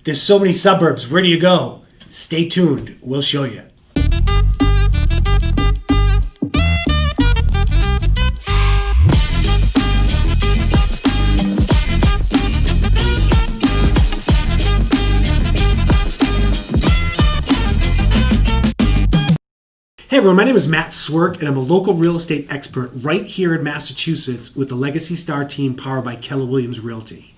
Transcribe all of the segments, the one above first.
There's so many suburbs. Where do you go? Stay tuned. We'll show you. Hey everyone, my name is Matt Swierk and I'm a local real estate expert right here in Massachusetts with the Legacy Star team powered by Keller Williams Realty.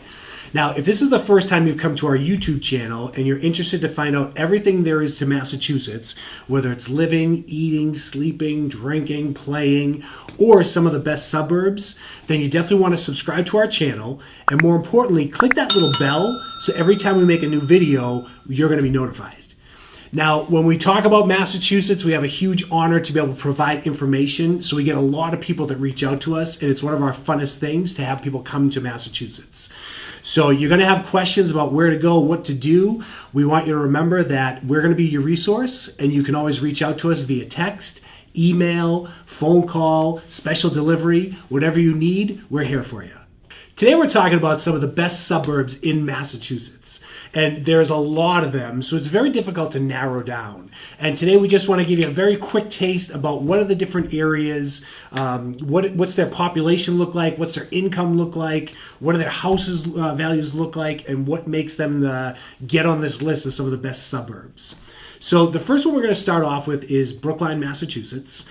Now, if this is the first time you've come to our YouTube channel and you're interested to find out everything there is to Massachusetts, whether it's living, eating, sleeping, drinking, playing, or some of the best suburbs, then you definitely want to subscribe to our channel. And more importantly, click that little bell so every time we make a new video, you're going to be notified. Now, when we talk about Massachusetts, we have a huge honor to be able to provide information. So we get a lot of people that reach out to us, and it's one of our funnest things to have people come to Massachusetts. So you're going to have questions about where to go, what to do. We want you to remember that we're going to be your resource, and you can always reach out to us via text, email, phone call, special delivery, whatever you need, we're here for you. Today we're talking about some of the best suburbs in Massachusetts, and there's a lot of them, so it's very difficult to narrow down. And today we just want to give you a very quick taste about what are the different areas, what's their population look like, what's their income look like, what do their houses values look like, and what makes them get on this list of some of the best suburbs. So the first one we're going to start off with is Brookline, Massachusetts.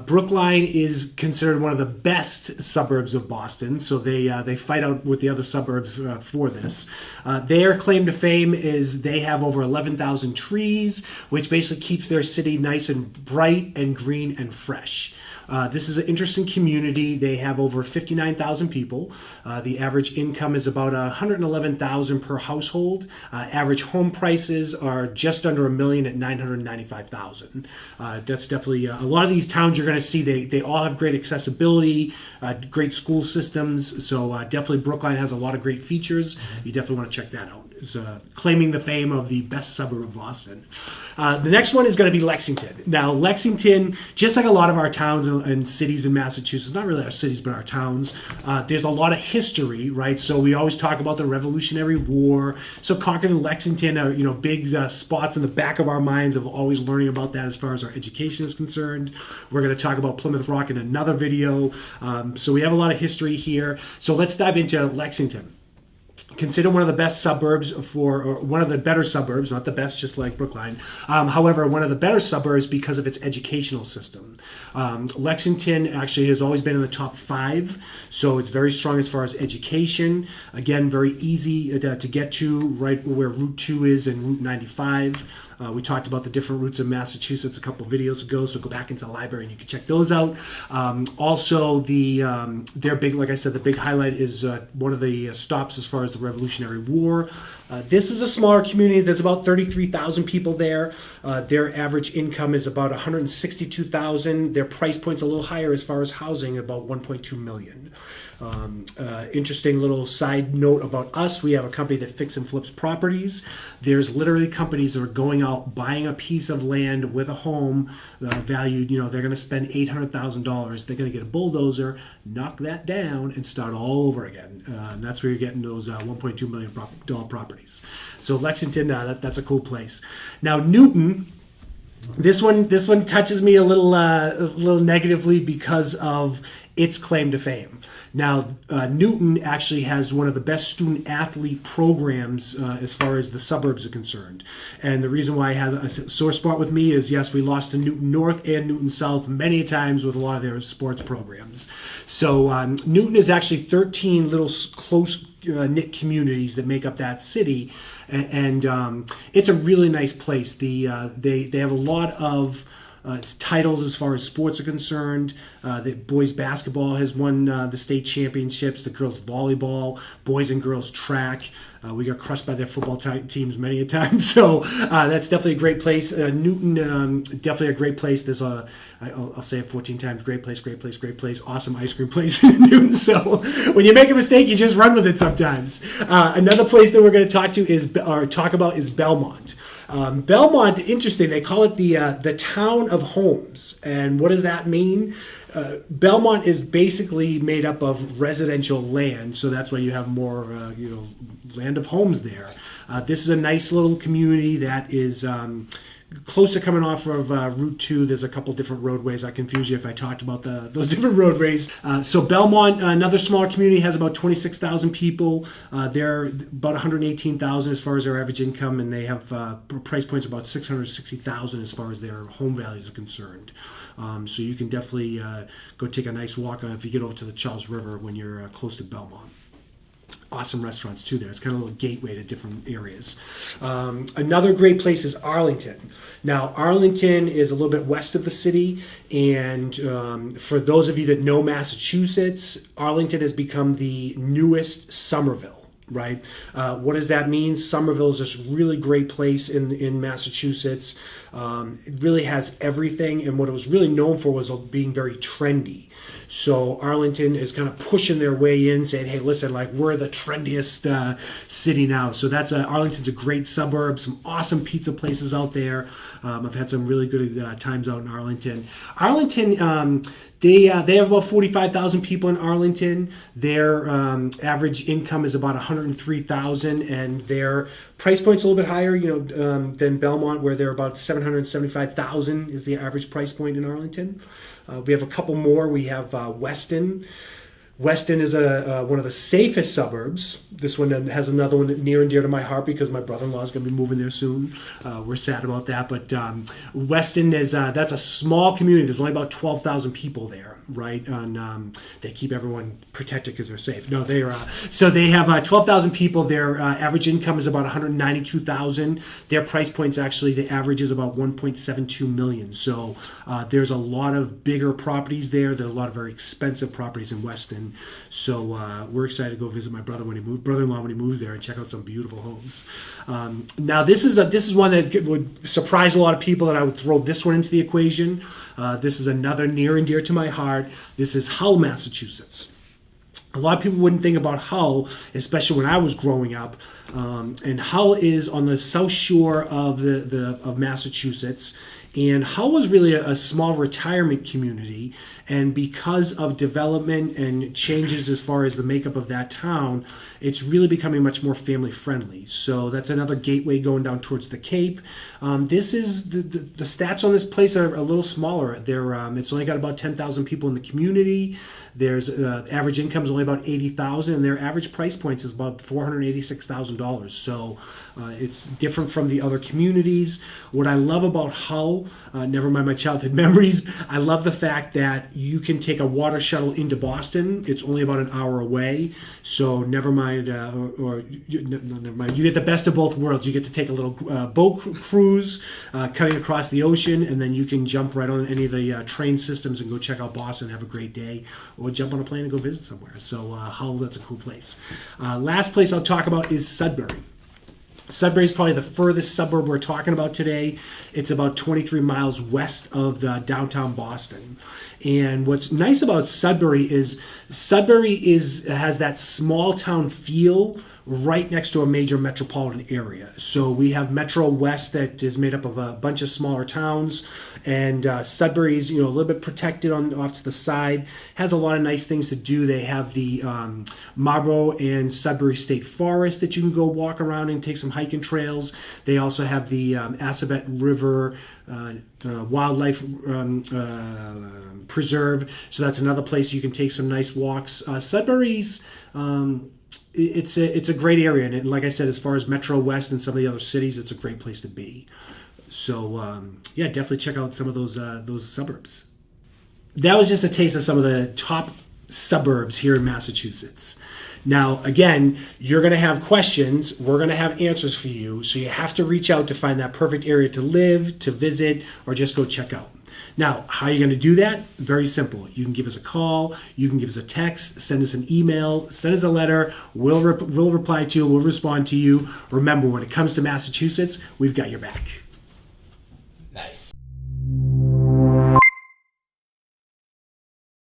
Brookline is considered one of the best suburbs of Boston, so they fight out with the other suburbs for this. Their claim to fame is they have over 11,000 trees, which basically keeps their city nice and bright and green and fresh. This is an interesting community. They have over 59,000 people. The average income is about $111,000 per household. Average home prices are just under $1 million at $995,000. That's definitely a lot of these towns you're going to see. They all have great accessibility, great school systems. So definitely Brookline has a lot of great features. You definitely want to check that out. It's claiming the fame of the best suburb of Boston. The next one is going to be Lexington. Now, Lexington, just like a lot of our towns and cities in Massachusetts, not really our cities, but our towns, there's a lot of history, right? So we always talk about the Revolutionary War. So Concord and Lexington are, big spots in the back of our minds of always learning about that as far as our education is concerned. We're going to talk about Plymouth Rock in another video. So we have a lot of history here. So let's dive into Lexington. Considered one of the best suburbs or one of the better suburbs, not the best, just like Brookline. However, one of the better suburbs because of its educational system. Lexington actually has always been in the top 5, so it's very strong as far as education. Again, very easy to get to, right where Route 2 is and Route 95. We talked about the different routes in Massachusetts a couple videos ago, so go back into the library and you can check those out. Also, their big, like I said, the big highlight is one of the stops as far as the Revolutionary War. This is a smaller community. There's about 33,000 people there. Their average income is about $162,000. Their price point's a little higher as far as housing, about $1.2 million. Interesting little side note about us. We have a company that fix and flips properties. There's literally companies that are going out buying a piece of land with a home valued, they're going to spend $800,000. They're going to get a bulldozer, knock that down, and start all over again. And that's where you're getting those $1.2 million properties. So Lexington, that's a cool place. Now Newton. This one touches me a little negatively because of its claim to fame. Now, Newton actually has one of the best student-athlete programs as far as the suburbs are concerned. And the reason why I have a sore spot with me is, yes, we lost to Newton North and Newton South many times with a lot of their sports programs. So Newton is actually 13 little close knit communities that make up that city, and it's a really nice place. They have a lot of titles as far as sports are concerned. The boys basketball has won the state championships, the girls volleyball, boys and girls track. We got crushed by their football teams many a time, so that's definitely a great place. Newton, definitely a great place. There's I'll say it 14 times, great place, great place, great place, awesome ice cream place in Newton. So when you make a mistake, you just run with it sometimes. Another place that we're going to talk about is Belmont. Belmont, interesting. They call it the town of homes. And what does that mean? Belmont is basically made up of residential land, so that's why you have more land of homes there. This is a nice little community that is close to coming off of Route 2. There's a couple different roadways. I confuse you if I talked about those different roadways. So Belmont, another smaller community, has about 26,000 people. They're about 118,000 as far as their average income, and they have price points about 660,000 as far as their home values are concerned. So you can definitely go take a nice walk if you get over to the Charles River when you're close to Belmont. Awesome restaurants too there. It's kind of a little gateway to different areas. Another great place is Arlington. Now, Arlington is a little bit west of the city, and for those of you that know Massachusetts, Arlington has become the newest Somerville. Right? What does that mean? Somerville is this really great place in Massachusetts. It really has everything, and what it was really known for was being very trendy. So Arlington is kind of pushing their way in, saying, hey, listen, like, we're the trendiest city now. So that's Arlington's a great suburb, some awesome pizza places out there. I've had some really good times out in Arlington. Arlington, they have about 45,000 people in Arlington. Their average income is about 103,000, and their price point's a little bit higher, than Belmont, where they're about 775,000 is the average price point in Arlington. We have a couple more. We have Weston. Weston is one of the safest suburbs. This one has another one near and dear to my heart because my brother-in-law is going to be moving there soon. We're sad about that, but Weston is that's a small community. There's only about 12,000 people there, right? And they keep everyone protected because they're safe. No, they are. So they have 12,000 people. Their average income is about 192,000. Their price points actually, the average is about 1.72 million. So there's a lot of bigger properties there. There's a lot of very expensive properties in Weston. So we're excited to go visit my brother-in-law when he moves there and check out some beautiful homes. Now this is one that would surprise a lot of people that I would throw this one into the equation. This is another near and dear to my heart. This is Hull, Massachusetts. A lot of people wouldn't think about Hull, especially when I was growing up. And Hull is on the south shore of Massachusetts. And Hull was really a small retirement community, and because of development and changes as far as the makeup of that town, it's really becoming much more family friendly. So that's another gateway going down towards the Cape. This is the stats on this place are a little smaller. It's only got about 10,000 people in the community. There's average income is only about 80,000, and their average price points is about $486,000. So it's different from the other communities. What I love about Hull, never mind my childhood memories, I love the fact that you can take a water shuttle into Boston. It's only about an hour away. So never mind, never mind. You get the best of both worlds. You get to take a little boat cruise, cutting across the ocean, and then you can jump right on any of the train systems and go check out Boston, have a great day, or jump on a plane and go visit somewhere. So Hull, that's a cool place. Last place I'll talk about is Sudbury. Sudbury is probably the furthest suburb we're talking about today. It's about 23 miles west of the downtown Boston. And what's nice about Sudbury has that small town feel right next to a major metropolitan area. So we have Metro West that is made up of a bunch of smaller towns, and Sudbury is a little bit protected off to the side. Has a lot of nice things to do. They have the Marlborough and Sudbury State Forest that you can go walk around and take some hiking trails. They also have the Assabet River Wildlife Preserve. So that's another place you can take some nice walks. Sudbury's it's a great area, and like I said, as far as Metro West and some of the other cities, it's a great place to be. So definitely check out some of those suburbs. That was just a taste of some of the top suburbs here in Massachusetts. Now, again, you're going to have questions. We're going to have answers for you. So you have to reach out to find that perfect area to live, to visit, or just go check out. Now, how are you going to do that? Very simple. You can give us a call. You can give us a text. Send us an email. Send us a letter. We'll reply to you. We'll respond to you. Remember, when it comes to Massachusetts, we've got your back.